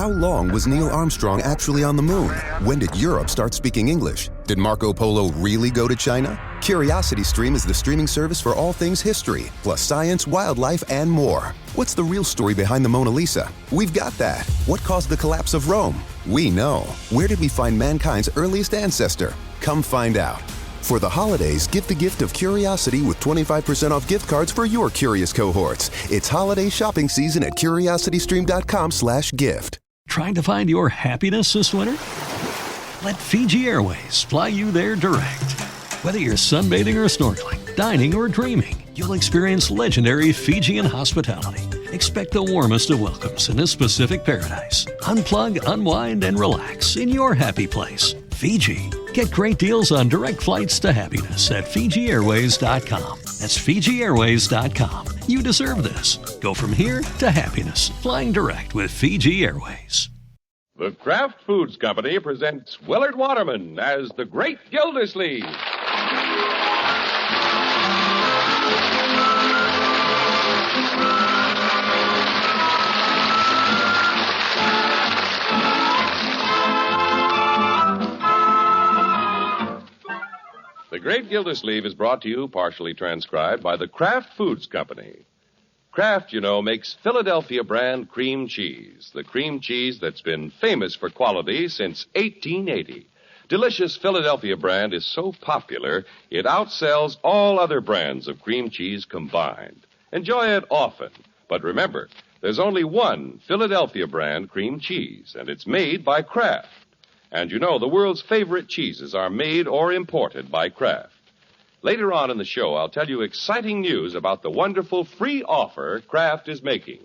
How long was Neil Armstrong actually on the moon? When did Europe start speaking English? Did Marco Polo really go to China? CuriosityStream is the streaming service for all things history, plus science, wildlife, and more. What's the real story behind the Mona Lisa? We've got that. What caused the collapse of Rome? We know. Where did we find mankind's earliest ancestor? Come find out. For the holidays, give the gift of curiosity with 25% off gift cards for your curious cohorts. It's holiday shopping season at curiositystream.com/gift. Trying to find your happiness this winter? Let Fiji Airways fly you there direct. Whether you're sunbathing or snorkeling, dining or dreaming, you'll experience legendary Fijian hospitality. Expect the warmest of welcomes in this Pacific paradise. Unplug, unwind, and relax in your happy place, Fiji. Get great deals on direct flights to happiness at FijiAirways.com. That's FijiAirways.com. You deserve this. Go from here to happiness, flying direct with Fiji Airways. The Kraft Foods Company presents Willard Waterman as the Great Gildersleeve. The Great Gildersleeve is brought to you, partially transcribed, by the Kraft Foods Company. Kraft, you know, makes Philadelphia brand cream cheese, the cream cheese that's been famous for quality since 1880. Delicious Philadelphia brand is so popular, it outsells all other brands of cream cheese combined. Enjoy it often, but remember, there's only one Philadelphia brand cream cheese, and it's made by Kraft. And you know, the world's favorite cheeses are made or imported by Kraft. Later on in the show, I'll tell you exciting news about the wonderful free offer Kraft is making.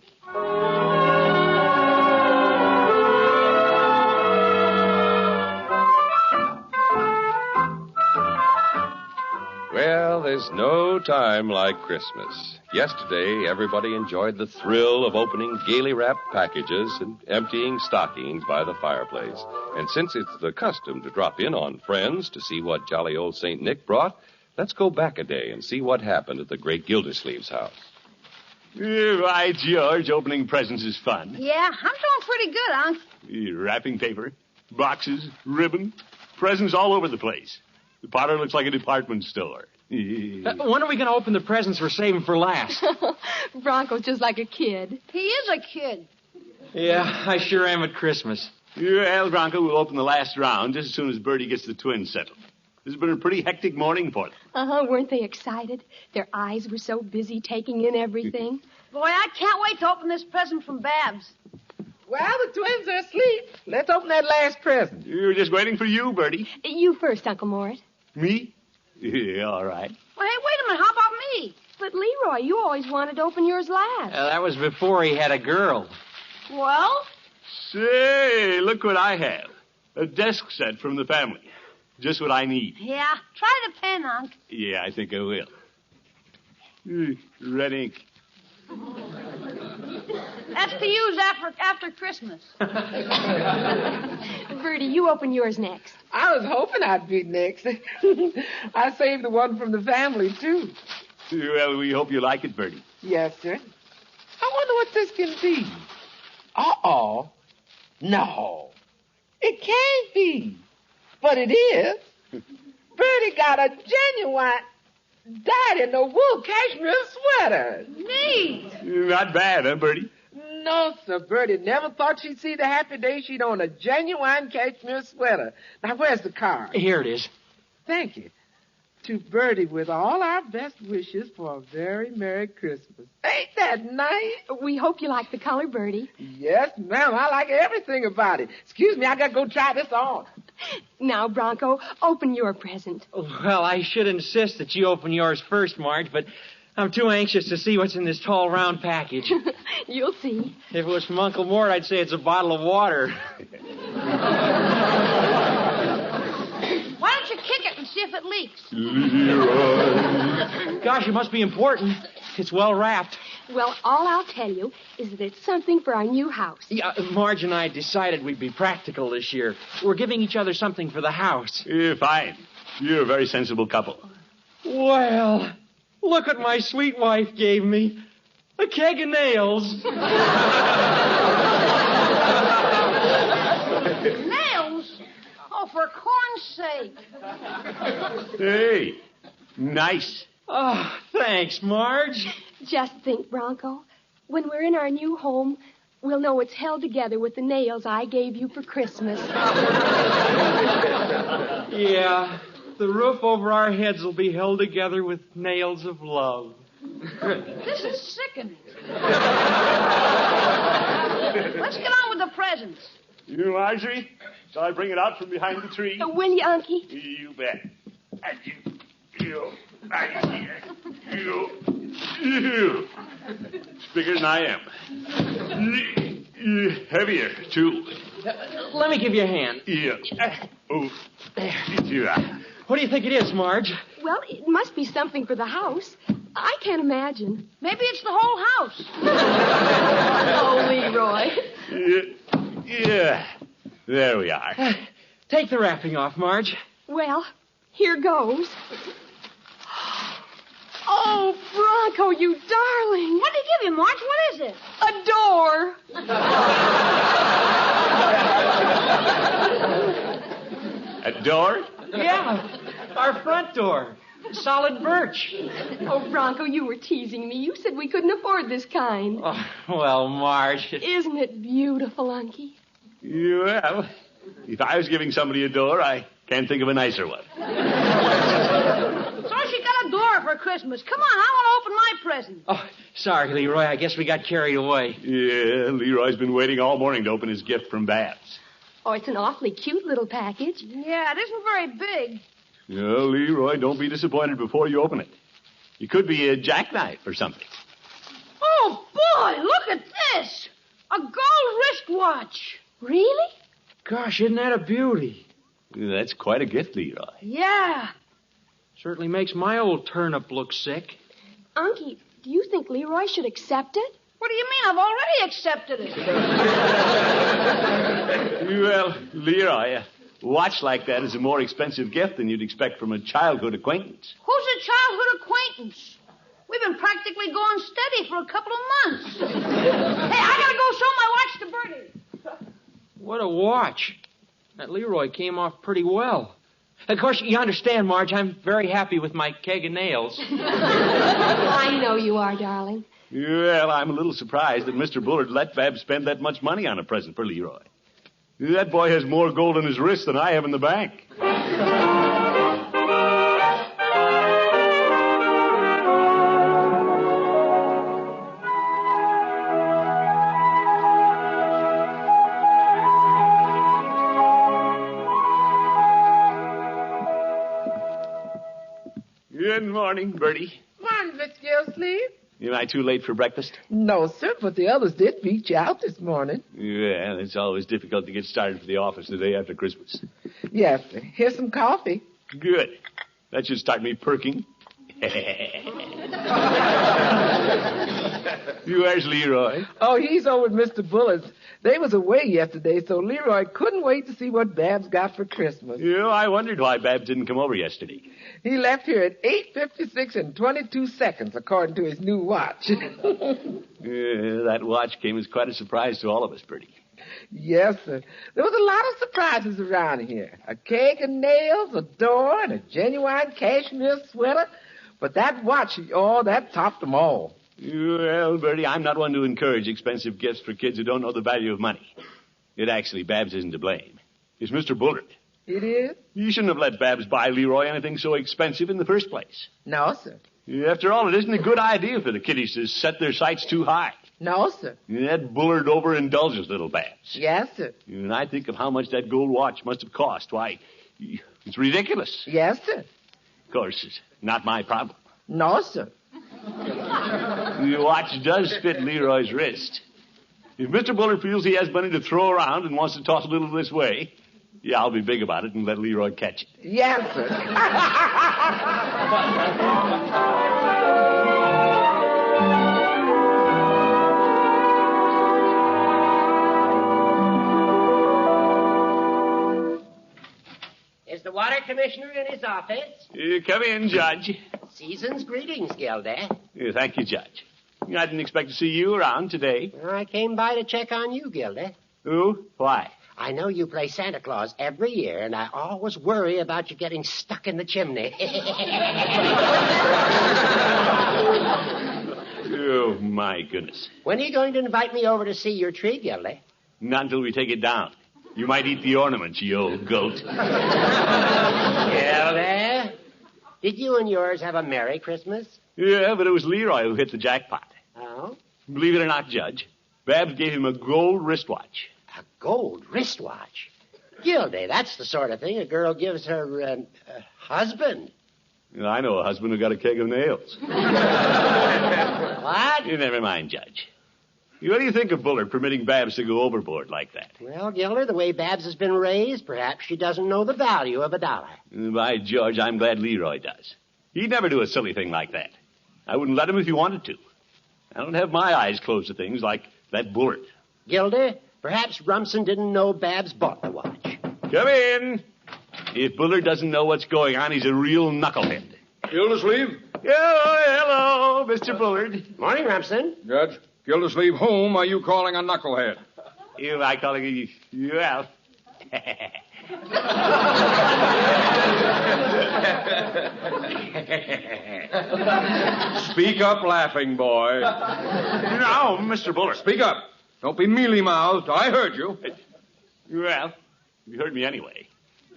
Well, there's no time like Christmas. Yesterday, everybody enjoyed the thrill of opening gaily wrapped packages and emptying stockings by the fireplace. And since it's the custom to drop in on friends to see what jolly old St. Nick brought, let's go back a day and see what happened at the great Gildersleeve's house. Right, George. Opening presents is fun. Yeah, I'm doing pretty good, Unc. Wrapping paper, boxes, ribbon, presents all over the place. The parlor looks like a department store. When are we going to open the presents we're saving for last? Bronco's just like a kid. He is a kid. Yeah, I sure am at Christmas. Well, Bronco, we'll open the last round just as soon as Bertie gets the twins settled. This has been a pretty hectic morning for them. Weren't they excited? Their eyes were so busy taking in everything. Boy, I can't wait to open this present from Babs. Well, the twins are asleep. Let's open that last present. We're just waiting for you, Bertie. You first, Uncle Mort. Me? Yeah, all right. Well, hey, wait a minute. How about me? But, Leroy, you always wanted to open yours last. That was before he had a girl. Well? Say, look what I have. A desk set from the family. Just what I need. Yeah, try the pen, Unc. Yeah, I think I will. Red ink. That's to use after Christmas. Bertie, you open yours next. I was hoping I'd be next. I saved the one from the family, too. Well, we hope you like it, Bertie. Yes, sir. I wonder what this can be. Uh-oh. No. It can't be. But it is. Bertie got a genuine dyed-in-the-wool cashmere sweater. Neat. Not bad, huh, Bertie? No, sir. Bertie never thought she'd see the happy day she'd own a genuine cashmere sweater. Now, where's the card? Here it is. Thank you. To Bertie, with all our best wishes for a very Merry Christmas. Ain't that nice? We hope you like the color, Bertie. Yes, ma'am. I like everything about it. Excuse me, I gotta go try this on. Now, Bronco, open your present. Well, I should insist that you open yours first, Marge, but I'm too anxious to see what's in this tall, round package. You'll see. If it was from Uncle Mort, I'd say it's a bottle of water. Why don't you kick it and see if it leaks? Gosh, it must be important. It's well wrapped. Well, all I'll tell you is that it's something for our new house. Yeah, Marge and I decided we'd be practical this year. We're giving each other something for the house. Fine. You're a very sensible couple. Well, look what my sweet wife gave me. A keg of nails. for corn's sake. Hey, nice. Oh, thanks, Marge. Just think, Bronco. When we're in our new home, we'll know it's held together with the nails I gave you for Christmas. Yeah, the roof over our heads will be held together with nails of love. This is sickening. Let's get on with the presents. You, Marjorie? Shall I bring it out from behind the tree? Will you, Unky? You bet. And you, It's bigger than I am. Heavier, too. Let me give you a hand. Yeah. Oh. Yeah. What do you think it is, Marge? Well, it must be something for the house. I can't imagine. Maybe it's the whole house. Oh, Leroy. Yeah. There we are. Take the wrapping off, Marge. Well, here goes. Oh, Bronco, you darling. What did he give you, Marge? What is it? A door. A door? Yeah, our front door. Solid birch. Oh, Bronco, you were teasing me. You said we couldn't afford this kind. Oh, well, Marge. Isn't it beautiful, Unky? Well, if I was giving somebody a door, I can't think of a nicer one. So she got a door for Christmas. Come on, I want to open my present. Oh, sorry, Leroy. I guess we got carried away. Yeah, Leroy's been waiting all morning to open his gift from Babs. Oh, it's an awfully cute little package. Yeah, it isn't very big. No, Leroy, don't be disappointed before you open it. It could be a jackknife or something. Oh, boy, look at this. A gold wristwatch. Really? Gosh, isn't that a beauty? That's quite a gift, Leroy. Yeah. Certainly makes my old turnip look sick. Unky, do you think Leroy should accept it? What do you mean? I've already accepted it. Well, Leroy, a watch like that is a more expensive gift than you'd expect from a childhood acquaintance. Who's a childhood acquaintance? We've been practically going steady for a couple of months. Hey, I gotta go show my watch to Bertie. What a watch. That Leroy came off pretty well. Of course, you understand, Marge, I'm very happy with my keg of nails. I know you are, darling. Well, I'm a little surprised that Mr. Bullard let Babs spend that much money on a present for Leroy. That boy has more gold in his wrist than I have in the bank. Good morning, Bertie. Morning, Miss Gildersleeve. Am I too late for breakfast? No, sir, but the others did beat you out this morning. Yeah, it's always difficult to get started for the office the day after Christmas. Yes, sir. Here's some coffee. Good. That should start me perking. Where's Leroy? Oh, he's over at Mr. Bullard's. They was away yesterday, so Leroy couldn't wait to see what Babs got for Christmas. You know, I wondered why Babs didn't come over yesterday. He left here at 8:56 and 22 seconds, according to his new watch. That watch came as quite a surprise to all of us, Bertie. Yes, sir. There was a lot of surprises around here. A keg of nails, a door, and a genuine cashmere sweater. But that watch, that topped them all. Well, Bertie, I'm not one to encourage expensive gifts for kids who don't know the value of money. Babs isn't to blame. It's Mr. Bullard. It is? You shouldn't have let Babs buy Leroy anything so expensive in the first place. No, sir. After all, it isn't a good idea for the kiddies to set their sights too high. No, sir. That Bullard overindulges little Babs. Yes, sir. And I think of how much that gold watch must have cost. Why, it's ridiculous. Yes, sir. Of course, it's not my problem. No, sir. The watch does fit Leroy's wrist. If Mr. Bullard feels he has money to throw around and wants to toss a little this way, yeah, I'll be big about it and let Leroy catch it. Yes, sir. Is the water commissioner in his office? Come in, Judge. Season's greetings, Gilda. Thank you, Judge. I didn't expect to see you around today. I came by to check on you, Gilda. Oh, why? I know you play Santa Claus every year, and I always worry about you getting stuck in the chimney. Oh, my goodness. When are you going to invite me over to see your tree, Gildy? Not until we take it down. You might eat the ornaments, you old goat. Gildy, did you and yours have a Merry Christmas? Yeah, but it was Leroy who hit the jackpot. Oh? Believe it or not, Judge, Babs gave him a gold wristwatch. A gold wristwatch? Gildy, that's the sort of thing a girl gives her husband. I know a husband who got a keg of nails. What? Never mind, Judge. What do you think of Bullard permitting Babs to go overboard like that? Well, Gilder, the way Babs has been raised, perhaps she doesn't know the value of a dollar. By George, I'm glad Leroy does. He'd never do a silly thing like that. I wouldn't let him if he wanted to. I don't have my eyes closed to things like that Bullard. Gilder, perhaps Rumson didn't know Babs bought the watch. Come in. If Bullard doesn't know what's going on, he's a real knucklehead. Gildersleeve? Hello, Mr. Bullard. Morning, Rumson. Judge, Gildersleeve, whom are you calling a knucklehead? You, I calling you, well. Speak up, laughing boy. No, Mr. Bullard. Speak up. Don't be mealy-mouthed. I heard you. Well, you heard me anyway.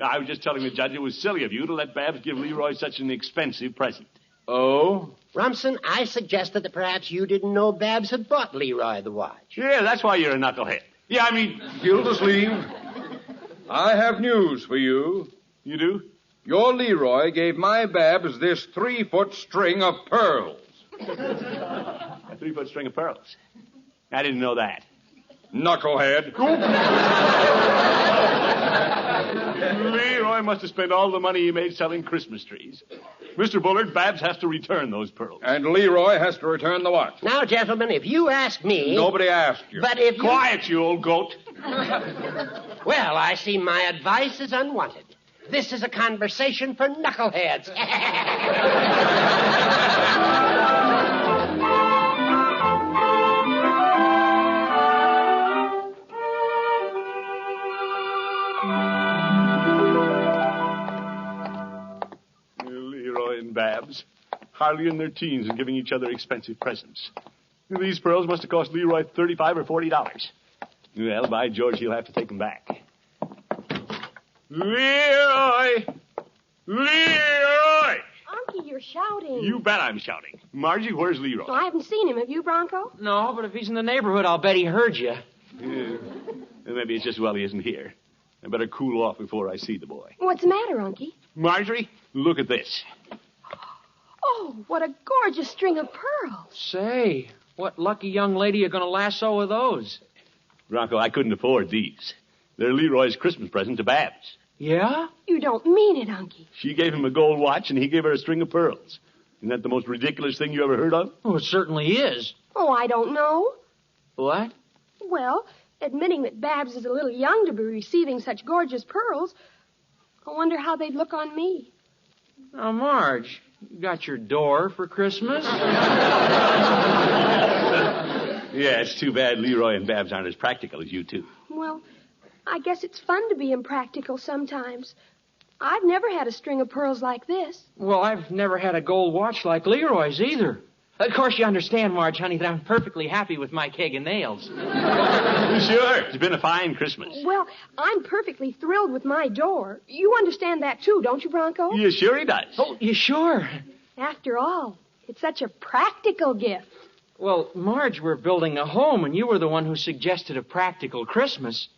I was just telling the judge it was silly of you to let Babs give Leroy such an expensive present. Oh? Rumson, I suggested that perhaps you didn't know Babs had bought Leroy the watch. Yeah, that's why you're a knucklehead. Yeah, I mean... Gildersleeve, I have news for you. You do? Your Leroy gave my Babs this 3-foot string of pearls. A 3-foot string of pearls. I didn't know that. Knucklehead. Leroy must have spent all the money he made selling Christmas trees. Mr. Bullard, Babs has to return those pearls. And Leroy has to return the watch. Now, gentlemen, if you ask me... Nobody asked you. But if you... Quiet, you old goat. Well, I see my advice is unwanted. This is a conversation for knuckleheads. Leroy and Babs, hardly in their teens and giving each other expensive presents. These pearls must have cost Leroy $35 or $40. Well, by George, he'll have to take them back. Leroy! Leroy! Unky, you're shouting. You bet I'm shouting. Margie, where's Leroy? Well, I haven't seen him. Have you, Bronco? No, but if he's in the neighborhood, I'll bet he heard you. Yeah. Maybe it's just well he isn't here. I better cool off before I see the boy. What's the matter, Unky? Marjorie, look at this. Oh, what a gorgeous string of pearls. Say, what lucky young lady are going to lasso with those? Bronco, I couldn't afford these. They're Leroy's Christmas present to Babs. Yeah? You don't mean it, Unky. She gave him a gold watch, and he gave her a string of pearls. Isn't that the most ridiculous thing you ever heard of? Oh, it certainly is. Oh, I don't know. What? Well, admitting that Babs is a little young to be receiving such gorgeous pearls, I wonder how they'd look on me. Now, Marge, you got your door for Christmas? Yeah, it's too bad Leroy and Babs aren't as practical as you two. Well, I guess it's fun to be impractical sometimes. I've never had a string of pearls like this. Well, I've never had a gold watch like Leroy's either. Of course, you understand, Marge, honey, that I'm perfectly happy with my keg of nails. Sure, it's been a fine Christmas. Well, I'm perfectly thrilled with my door. You understand that, too, don't you, Bronco? Yeah, sure he does. Oh, you sure? After all, it's such a practical gift. Well, Marge, we're building a home, and you were the one who suggested a practical Christmas.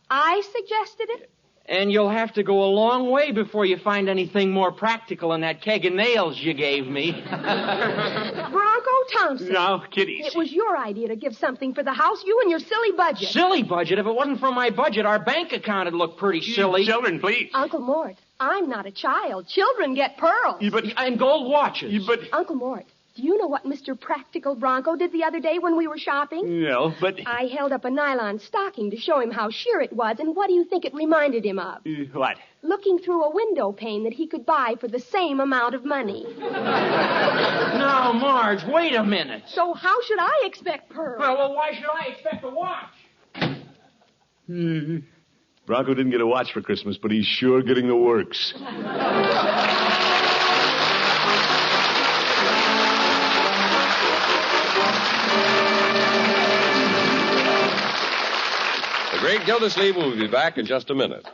I suggested it? And you'll have to go a long way before you find anything more practical than that keg of nails you gave me. Bronco Thompson. No, kiddies. It was your idea to give something for the house, you and your silly budget. Silly budget? If it wasn't for my budget, our bank account would look pretty silly. Children, please. Uncle Mort, I'm not a child. Children get pearls. Yeah, but... And gold watches. Yeah, but... Uncle Mort, do you know what Mr. Practical Bronco did the other day when we were shopping? No, but... I held up a nylon stocking to show him how sheer it was, and what do you think it reminded him of? What? Looking through a window pane that he could buy for the same amount of money. Now, Marge, wait a minute. So how should I expect pearls? Well, why should I expect a watch? Bronco didn't get a watch for Christmas, but he's sure getting the works. The Great Gildersleeve will be back in just a minute.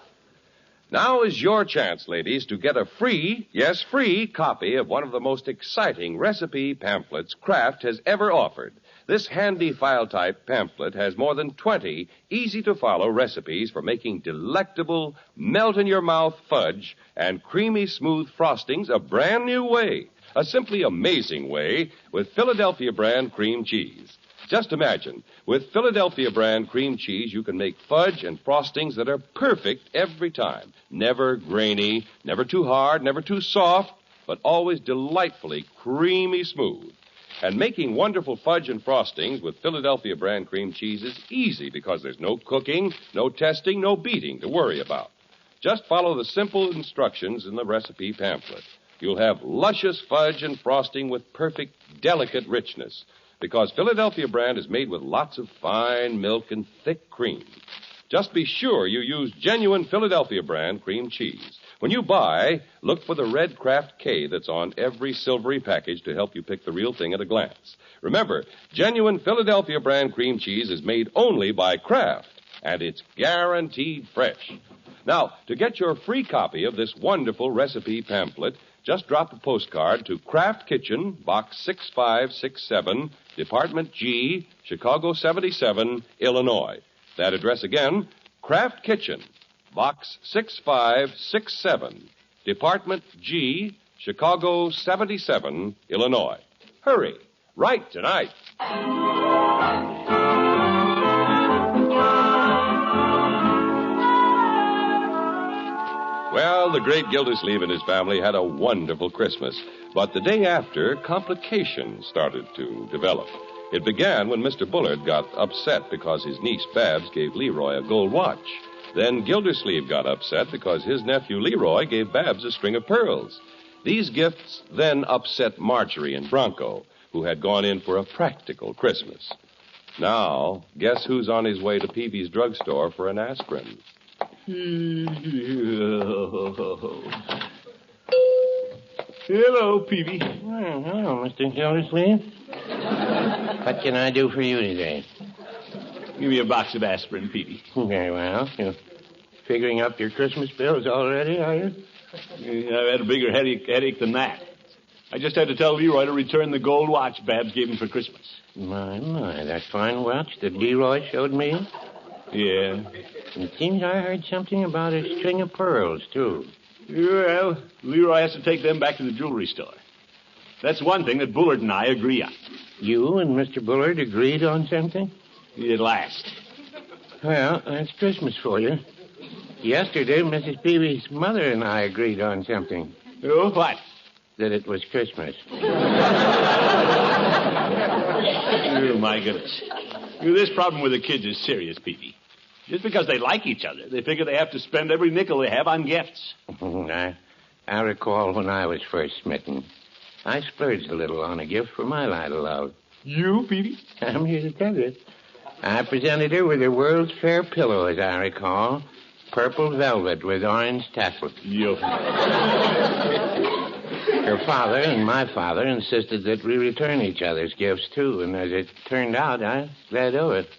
Now is your chance, ladies, to get a free, yes, free copy of one of the most exciting recipe pamphlets Kraft has ever offered. This handy file-type pamphlet has more than 20 easy-to-follow recipes for making delectable, melt-in-your-mouth fudge and creamy smooth frostings a brand new way, a simply amazing way with Philadelphia brand cream cheese. Just imagine, with Philadelphia brand cream cheese, you can make fudge and frostings that are perfect every time. Never grainy, never too hard, never too soft, but always delightfully creamy smooth. And making wonderful fudge and frostings with Philadelphia brand cream cheese is easy because there's no cooking, no testing, no beating to worry about. Just follow the simple instructions in the recipe pamphlet. You'll have luscious fudge and frosting with perfect, delicate richness, because Philadelphia brand is made with lots of fine milk and thick cream. Just be sure you use genuine Philadelphia brand cream cheese. When you buy, look for the red Kraft K that's on every silvery package to help you pick the real thing at a glance. Remember, genuine Philadelphia brand cream cheese is made only by Kraft, and it's guaranteed fresh. Now, to get your free copy of this wonderful recipe pamphlet, just drop a postcard to Kraft Kitchen, Box 6567, Department G, Chicago 77, Illinois. That address again, Kraft Kitchen, Box 6567, Department G, Chicago 77, Illinois. Hurry, write tonight. Well, the great Gildersleeve and his family had a wonderful Christmas. But the day after, complications started to develop. It began when Mr. Bullard got upset because his niece Babs gave Leroy a gold watch. Then Gildersleeve got upset because his nephew Leroy gave Babs a string of pearls. These gifts then upset Marjorie and Bronco, who had gone in for a practical Christmas. Now, guess who's on his way to Peavy's drugstore for an aspirin? Hello, Peavy. Well, hello, Mr. Gildersleeve. What can I do for you today? Give me a box of aspirin, Peavy. Very well. You're figuring up your Christmas bills already, are you? I've had a bigger headache than that. I just had to tell Leroy to return the gold watch Babs gave him for Christmas. My, that fine watch that Leroy showed me? Yeah. It seems I heard something about a string of pearls, too. Well, Leroy has to take them back to the jewelry store. That's one thing that Bullard and I agree on. You and Mr. Bullard agreed on something? At last. Well, that's Christmas for you. Yesterday, Mrs. Peavy's mother and I agreed on something. Oh, what? That it was Christmas. Oh, my goodness. This problem with the kids is serious, Peavy. Just because they like each other, they figure they have to spend every nickel they have on gifts. I recall when I was first smitten. I splurged a little on a gift for my lad of love. You, Peavy? I'm here to tell you. I presented her with a World's Fair pillow, as I recall. Purple velvet with orange tassel. Her father and my father insisted that we return each other's gifts, too. And as it turned out, I glad of it.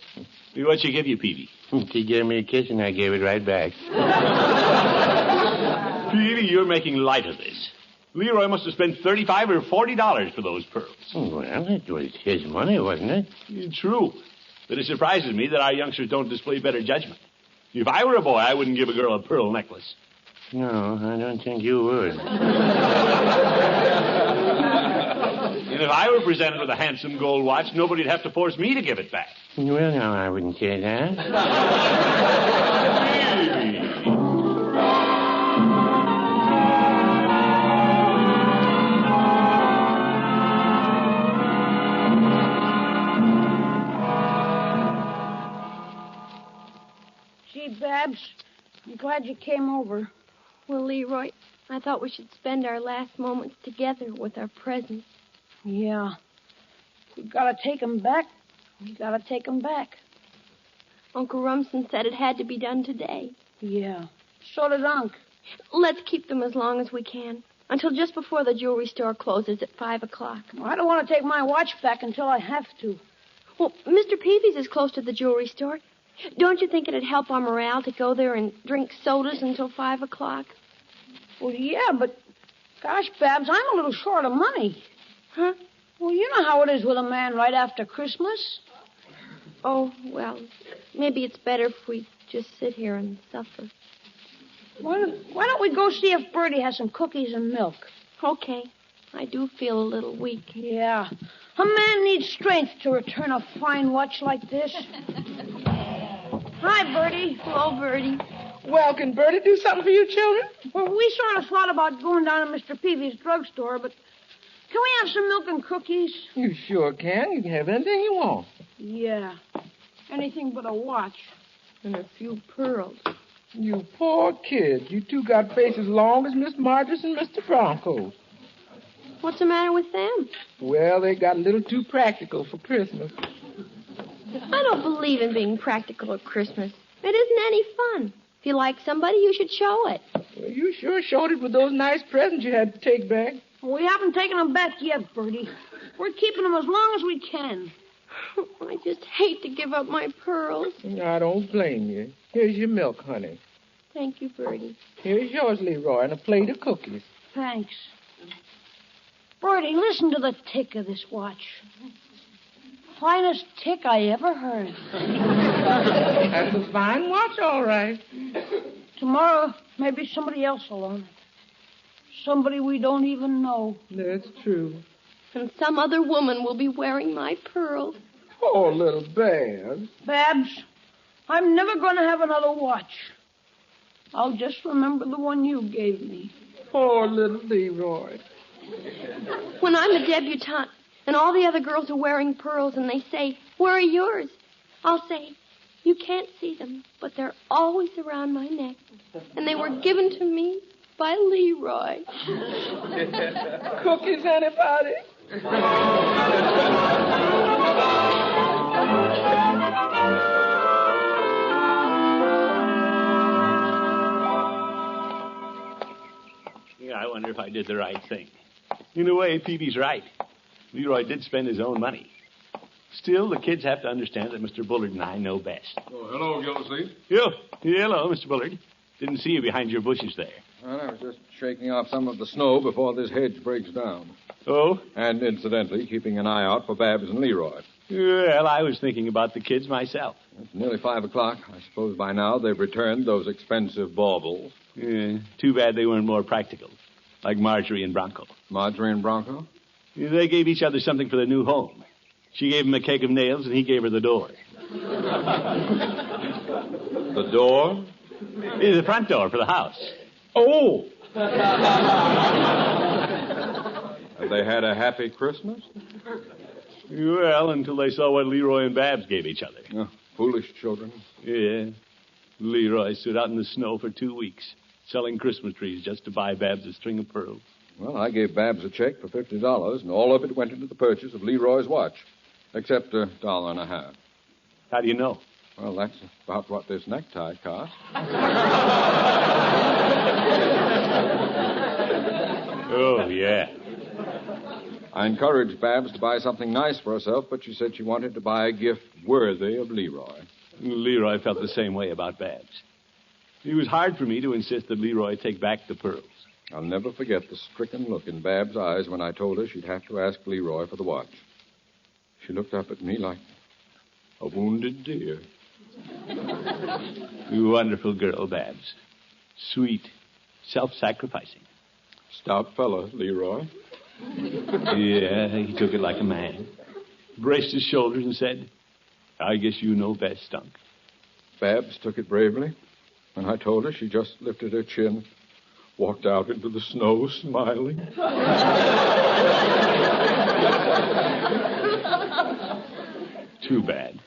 What'd she give you, Peavy? She gave me a kiss, and I gave it right back. Peavy, you're making light of this. Leroy must have spent $35 or $40 for those pearls. Well, it was his money, wasn't it? True. But it surprises me that our youngsters don't display better judgment. If I were a boy, I wouldn't give a girl a pearl necklace. No, I don't think you would. And if I were presented with a handsome gold watch, nobody'd have to force me to give it back. Well, no, I wouldn't say that. Gee, Babs, I'm glad you came over. Well, Leroy, I thought we should spend our last moments together with our presents. Yeah. We gotta take 'em back. We gotta take 'em back. Uncle Rumson said it had to be done today. Yeah. So did Unc. Let's keep them as long as we can, until just before the jewelry store closes at 5 o'clock. I don't want to take my watch back until I have to. Well, Mr. Peavy's is close to the jewelry store. Don't you think it'd help our morale to go there and drink sodas until 5 o'clock? Well, yeah, but gosh, Babs, I'm a little short of money. Huh? Well, you know how it is with a man right after Christmas. Oh, well, maybe it's better if we just sit here and suffer. Why don't we go see if Bertie has some cookies and milk? Okay. I do feel a little weak. Yeah. A man needs strength to return a fine watch like this. Hi, Bertie. Hello, Bertie. Well, can Bertie do something for you children? Well, we sort of thought about going down to Mr. Peavy's drugstore, but can we have some milk and cookies? You sure can. You can have anything you want. Yeah. Anything but a watch. And a few pearls. You poor kid. You two got faces long as Miss Marjorie and Mr. Bronco's. What's the matter with them? Well, they got a little too practical for Christmas. I don't believe in being practical at Christmas. It isn't any fun. If you like somebody, you should show it. Well, you sure showed it with those nice presents you had to take back. We haven't taken them back yet, Bertie. We're keeping them as long as we can. I just hate to give up my pearls. I don't blame you. Here's your milk, honey. Thank you, Bertie. Here's yours, Leroy, and a plate of cookies. Thanks. Bertie, listen to the tick of this watch. Finest tick I ever heard. That's a fine watch, all right. Tomorrow, maybe somebody else will own it. Somebody we don't even know. That's true. And some other woman will be wearing my pearls. Poor little Babs. Babs, I'm never going to have another watch. I'll just remember the one you gave me. Poor little Leroy. When I'm a debutante and all the other girls are wearing pearls and they say, "Where are yours?" I'll say, "You can't see them, but they're always around my neck. And they were given to me by Leroy." Cookies, anybody? Yeah, I wonder if I did the right thing. In a way, Peavy's right. Leroy did spend his own money. Still, the kids have to understand that Mr. Bullard and I know best. Oh, hello, Gildersleeve. Hello, Mr. Bullard. Didn't see you behind your bushes there. Well, I was just shaking off some of the snow before this hedge breaks down. Oh? And incidentally, keeping an eye out for Babs and Leroy. Well, I was thinking about the kids myself. It's nearly 5 o'clock. I suppose by now they've returned those expensive baubles. Yeah, too bad they weren't more practical, like Marjorie and Bronco. Marjorie and Bronco? They gave each other something for their new home. She gave him a keg of nails, and he gave her the door. The door? Yeah, the front door for the house. Oh! Have they had a happy Christmas? Well, until they saw what Leroy and Babs gave each other. Oh, foolish children. Yeah. Leroy stood out in the snow for 2 weeks, selling Christmas trees just to buy Babs a string of pearls. Well, I gave Babs a check for $50, and all of it went into the purchase of Leroy's watch, except $1.50. How do you know? Well, that's about what this necktie cost. Oh, yeah. I encouraged Babs to buy something nice for herself, but she said she wanted to buy a gift worthy of Leroy. Leroy felt the same way about Babs. It was hard for me to insist that Leroy take back the pearls. I'll never forget the stricken look in Babs' eyes when I told her she'd have to ask Leroy for the watch. She looked up at me like a wounded deer. You wonderful girl, Babs. Sweet, self-sacrificing. Stout fella, Leroy. Yeah, he took it like a man. Braced his shoulders and said, "I guess you know best, Dunk." Babs took it bravely. When I told her, she just lifted her chin, walked out into the snow, smiling. Too bad.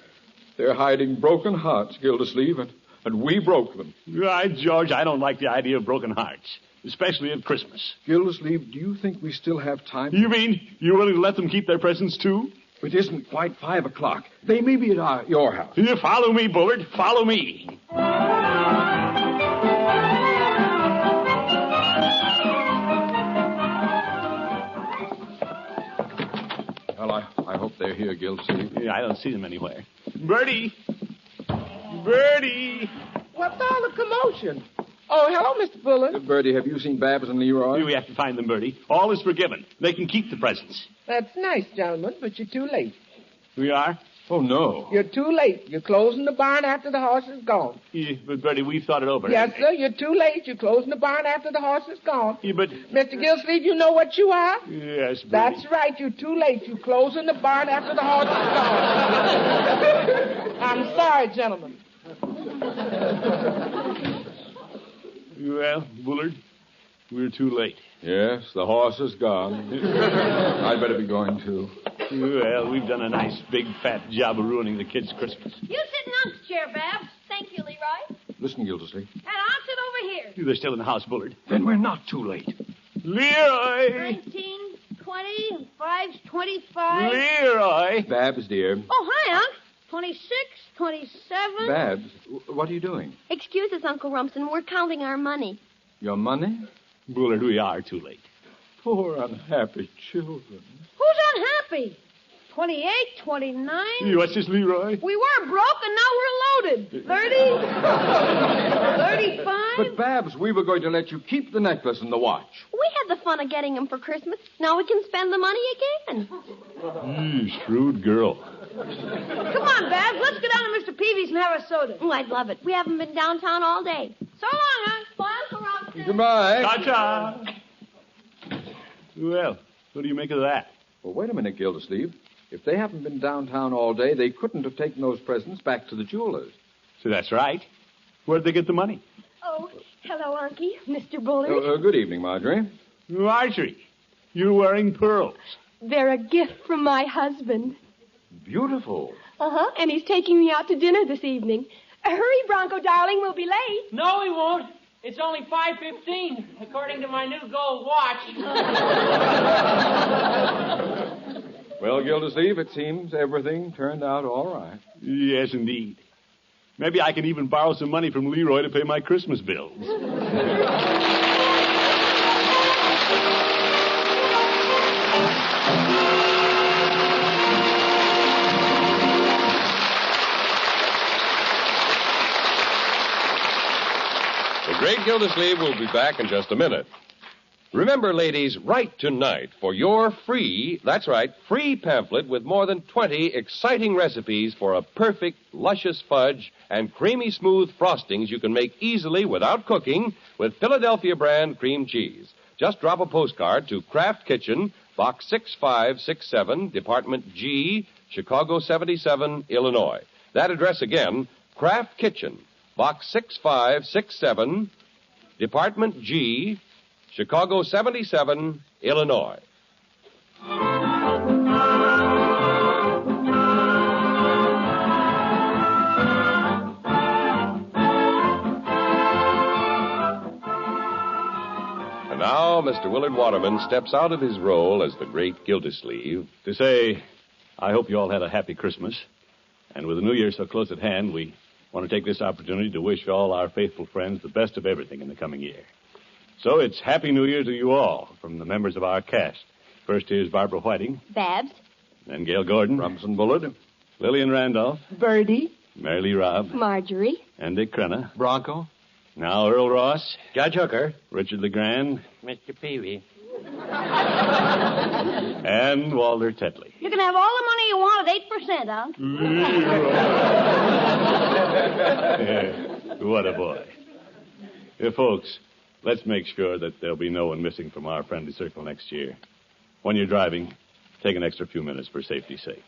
They're hiding broken hearts, Gildersleeve, and we broke them. Right, George, I don't like the idea of broken hearts, especially at Christmas. Gildersleeve, do you think we still have time? You mean you're willing to let them keep their presents, too? It isn't quite 5 o'clock. They may be at your house. You follow me, Bullard. Follow me. Well, I hope they're here, Gildersleeve. Yeah, I don't see them anywhere. Bertie! Bertie! What's all the commotion? Oh, hello, Mr. Bullard. Bertie, have you seen Babs and Leroy? We have to find them, Bertie. All is forgiven. They can keep the presents. That's nice, gentlemen, but you're too late. We are? Oh, no. You're too late. You're closing the barn after the horse is gone. Yeah, but, Bertie, we've thought it over. Yes, sir, you're too late. You're closing the barn after the horse is gone. Yeah, but... Mr. Gildersleeve, you know what you are? Yes, Bertie. That's right. You're too late. You're closing the barn after the horse is gone. I'm sorry, gentlemen. Well, Bullard, we're too late. Yes, the horse is gone. I'd better be going, too. Well, we've done a nice, big, fat job of ruining the kids' Christmas. You sit in Unc's chair, Babs. Thank you, Leroy. Listen, Gildersleeve. And I'll sit over here. They're still in the house, Bullard. Then we're not too late. Leroy! 19, 20, and 5's 25. Leroy! Babs, dear. Oh, hi, Unc. 26, 27. Babs, what are you doing? Excuse us, Uncle Rumson. We're counting our money. Your money? Bullard, we are too late. Poor unhappy children. Who's unhappy? 28, 29. What's this, Leroy? We were broke, and now we're loaded. 30, 35. But, Babs, we were going to let you keep the necklace and the watch. We had the fun of getting them for Christmas. Now we can spend the money again. Shrewd girl. Come on, Babs. Let's go down to Mr. Peavy's and have a soda. Oh, I'd love it. We haven't been downtown all day. So long, Unc. Bye, Uncle Robinson. Goodbye. Ta-ta. Well, what do you make of that? Well, wait a minute, Gildersleeve. If they haven't been downtown all day, they couldn't have taken those presents back to the jeweler's. So that's right. Where'd they get the money? Oh, hello, Unky. Mr. Bullard. Good evening, Marjorie. Marjorie, you're wearing pearls. They're a gift from my husband. Beautiful. Uh-huh, and he's taking me out to dinner this evening. Hurry, Bronco, darling. We'll be late. No, he won't. It's only 5:15, according to my new gold watch. Well, Gildersleeve, it seems everything turned out all right. Yes, indeed. Maybe I can even borrow some money from Leroy to pay my Christmas bills. The Great Gildersleeve will be back in just a minute. Remember, ladies, write tonight for your free, that's right, free pamphlet with more than 20 exciting recipes for a perfect, luscious fudge and creamy smooth frostings you can make easily without cooking with Philadelphia brand cream cheese. Just drop a postcard to Kraft Kitchen, Box 6567, Department G, Chicago 77, Illinois. That address again, Kraft Kitchen, Box 6567, Department G, Chicago 77, Illinois. And now, Mr. Willard Waterman steps out of his role as the Great Gildersleeve To say, I hope you all had a happy Christmas. And with the New Year so close at hand, we want to take this opportunity to wish all our faithful friends the best of everything in the coming year. So it's Happy New Year to you all from the members of our cast. First here's Barbara Whiting. Babs. Then Gail Gordon. Rumson Bullard. Lillian Randolph. Birdie. Mary Lee Robb. Marjorie. And Dick Crenna. Bronco. Now Earl Ross. Judge Hooker. Richard LeGrand. Mr. Peavy. And Walter Tetley. You can have all the money you want at 8%, Unc. Yeah, what a boy. Folks, let's make sure that there'll be no one missing from our friendly circle next year. When you're driving, take an extra few minutes for safety's sake.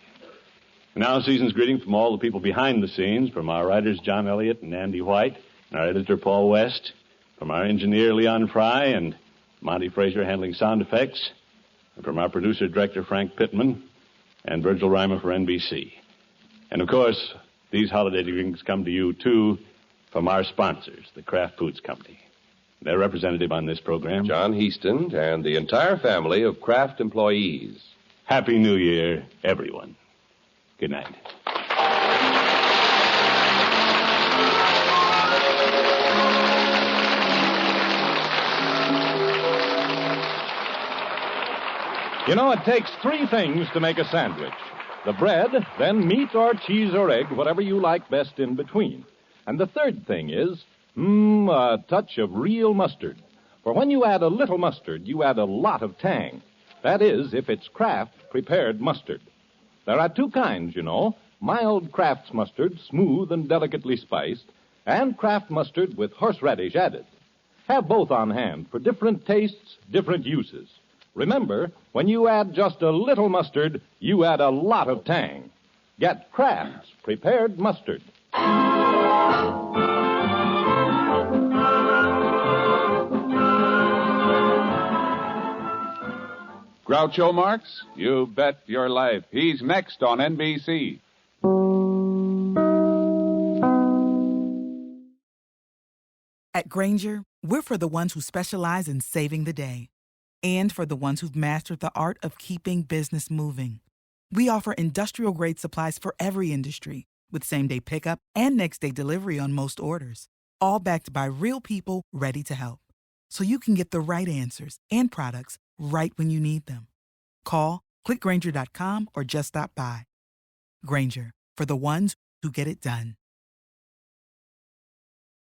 Now, season's greeting from all the people behind the scenes, from our writers John Elliott and Andy White, and our editor Paul West, from our engineer Leon Fry and Monty Frazier handling sound effects, and from our producer-director Frank Pittman and Virgil Reimer for NBC. And, of course, these holiday greetings come to you, too, from our sponsors, the Kraft Foods Company. Their representative on this program, John Heaston, and the entire family of Kraft employees. Happy New Year, everyone. Good night. You know, it takes 3 things to make a sandwich. The bread, then meat or cheese or egg, whatever you like best in between. And the third thing is, a touch of real mustard. For when you add a little mustard, you add a lot of tang. That is, if it's Kraft prepared mustard. There are 2 kinds, you know. Mild Kraft's mustard, smooth and delicately spiced, and Kraft mustard with horseradish added. Have both on hand for different tastes, different uses. Remember, when you add just a little mustard, you add a lot of tang. Get Kraft's prepared mustard. Groucho Marx? You bet your life. He's next on NBC. At Grainger, we're for the ones who specialize in saving the day, and for the ones who've mastered the art of keeping business moving. We offer industrial-grade supplies for every industry, with same-day pickup and next-day delivery on most orders, all backed by real people ready to help. So you can get the right answers and products right when you need them. Call, clickgrainger.com, or just stop by. Grainger, for the ones who get it done.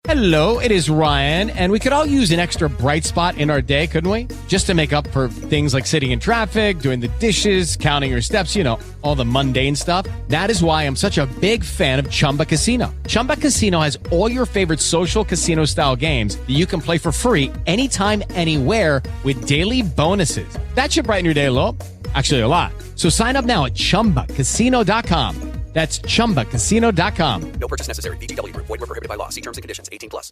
Hello, it is Ryan, and we could all use an extra bright spot in our day, couldn't we? Just to make up for things like sitting in traffic, doing the dishes, counting your steps, you know, all the mundane stuff. That is why I'm such a big fan of Chumba Casino. Chumba Casino has all your favorite social casino-style games that you can play for free anytime, anywhere with daily bonuses. That should brighten your day a little. Actually, a lot. So sign up now at ChumbaCasino.com. That's ChumbaCasino.com. No purchase necessary. VGW Group. Void where prohibited by law. See terms and conditions. 18+.